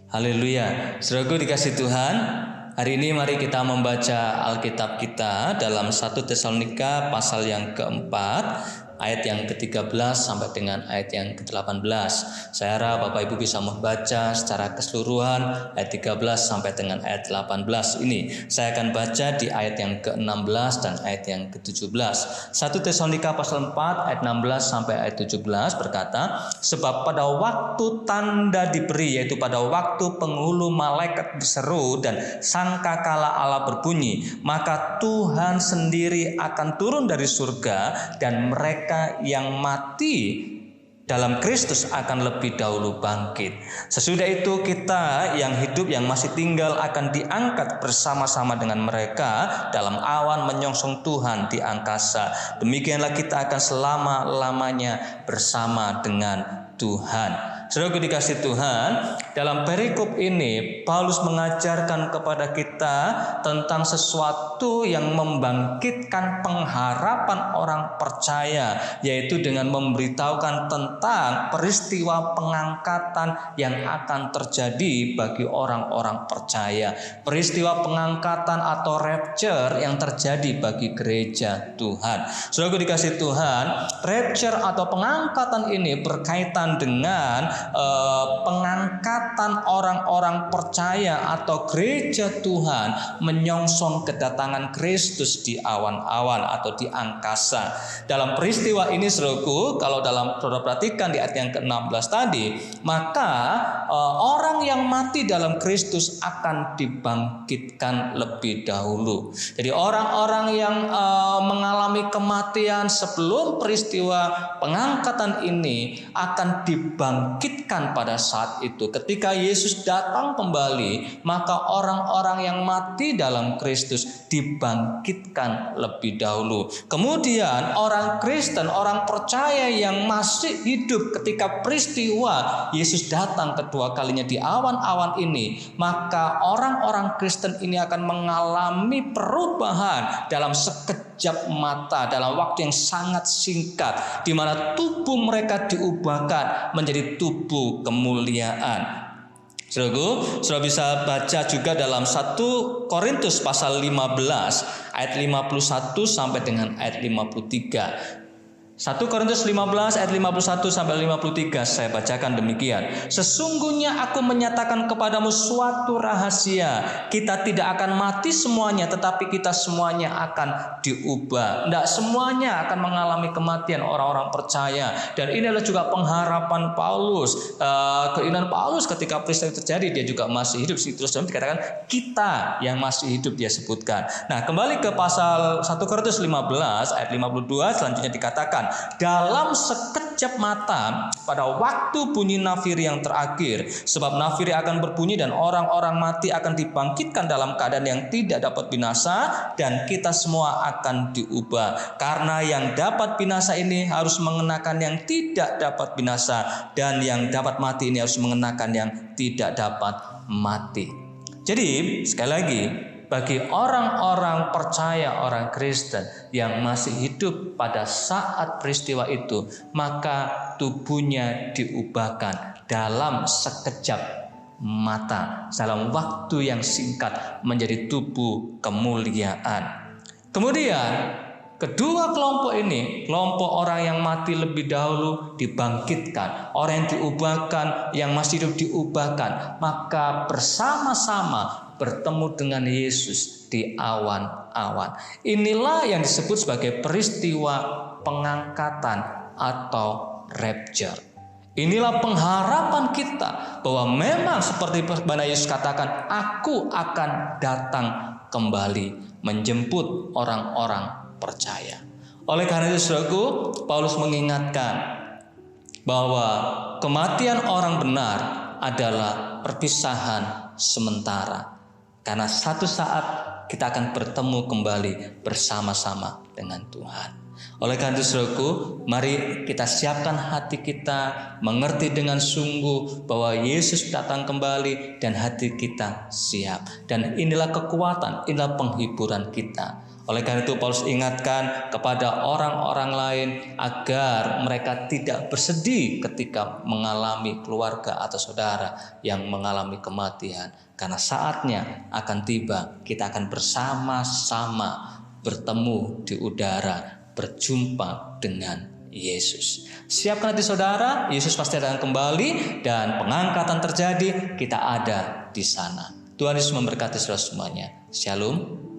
Haleluya. Saudaraku dikasih Tuhan, hari ini mari kita membaca Alkitab kita dalam 1 Tesalonika pasal yang keempat, ayat yang ke-13 sampai dengan ayat yang ke-18. Saya harap Bapak Ibu bisa membaca secara keseluruhan ayat 13 sampai dengan ayat 18 ini. Saya akan baca di ayat yang ke-16 dan ayat yang ke-17. 1 Tesalonika pasal 4 ayat 16 sampai ayat 17 berkata, sebab pada waktu tanda diberi, yaitu pada waktu penghulu malaikat berseru dan sangkakala Allah berbunyi, maka Tuhan sendiri akan turun dari surga dan mereka yang mati dalam Kristus akan lebih dahulu bangkit. Sesudah itu kita yang hidup, yang masih tinggal akan diangkat bersama-sama dengan mereka dalam awan menyongsong Tuhan di angkasa. Demikianlah kita akan selama-lamanya bersama dengan Tuhan. Saudaraku dikasih Tuhan, dalam perikop ini Paulus mengajarkan kepada kita tentang sesuatu yang membangkitkan pengharapan orang percaya, yaitu dengan memberitahukan tentang peristiwa pengangkatan yang akan terjadi bagi orang-orang percaya. Peristiwa pengangkatan atau rapture yang terjadi bagi gereja Tuhan. Saudaraku dikasih Tuhan, rapture atau pengangkatan ini berkaitan dengan pengangkatan orang-orang percaya atau gereja Tuhan menyongsong kedatangan Kristus di awan-awan atau di angkasa. Dalam peristiwa ini saudaraku, kalau saudara perhatikan di ayat yang ke-16 tadi, maka orang yang mati dalam Kristus akan dibangkitkan lebih dahulu. Jadi orang-orang yang mengalami kematian sebelum peristiwa pengangkatan ini akan dibangkitkan pada saat itu. Ketika Yesus datang kembali, maka orang-orang yang mati dalam Kristus dibangkitkan lebih dahulu. Kemudian orang Kristen, orang percaya yang masih hidup ketika peristiwa Yesus datang kedua kalinya di awan-awan ini, maka orang-orang Kristen ini akan mengalami perubahan dalam sekejap mata, dalam waktu yang sangat singkat, di mana tubuh mereka diubahkan menjadi tubuh kemuliaan. Saudaraku, saudara bisa baca juga dalam 1 Korintus pasal 15 ayat 51 sampai dengan ayat 53. 1 Korintus 15 ayat 51 sampai 53 saya bacakan demikian. Sesungguhnya aku menyatakan kepadamu suatu rahasia. Kita tidak akan mati semuanya, tetapi kita semuanya akan diubah. Tidak semuanya akan mengalami kematian orang-orang percaya. Dan ini adalah juga pengharapan Paulus. Keinginan Paulus ketika peristiwa terjadi, dia juga masih hidup. Terus dikatakan kita yang masih hidup dia sebutkan. Nah, kembali ke pasal 1 Korintus 15 ayat 52 selanjutnya dikatakan, dalam sekejap mata pada waktu bunyi nafiri yang terakhir, sebab nafiri akan berbunyi dan orang-orang mati akan dibangkitkan dalam keadaan yang tidak dapat binasa, dan kita semua akan diubah. Karena yang dapat binasa ini harus mengenakan yang tidak dapat binasa, dan yang dapat mati ini harus mengenakan yang tidak dapat mati. Jadi sekali lagi, bagi orang-orang percaya, orang Kristen yang masih hidup pada saat peristiwa itu, maka tubuhnya diubahkan dalam sekejap mata, dalam waktu yang singkat menjadi tubuh kemuliaan. Kemudian kedua kelompok ini, kelompok orang yang mati lebih dahulu dibangkitkan, orang yang diubahkan, yang masih hidup diubahkan, maka bersama-sama bertemu dengan Yesus di awan-awan. Inilah yang disebut sebagai peristiwa pengangkatan atau rapture. Inilah pengharapan kita bahwa memang seperti mana Yesus katakan, aku akan datang kembali menjemput orang-orang percaya. Oleh karena itu saudaraku, Paulus mengingatkan bahwa kematian orang benar adalah perpisahan sementara. Karena satu saat kita akan bertemu kembali bersama-sama dengan Tuhan. Oleh karena itu saudaraku, mari kita siapkan hati kita, mengerti dengan sungguh bahwa Yesus datang kembali dan hati kita siap. Dan inilah kekuatan, inilah penghiburan kita. Oleh karena itu Paulus ingatkan kepada orang-orang lain agar mereka tidak bersedih ketika mengalami keluarga atau saudara yang mengalami kematian. Karena saatnya akan tiba, kita akan bersama-sama bertemu di udara, berjumpa dengan Yesus. Siapkan hati saudara, Yesus pasti akan kembali dan pengangkatan terjadi, kita ada di sana. Tuhan Yesus memberkati saudara semuanya. Shalom.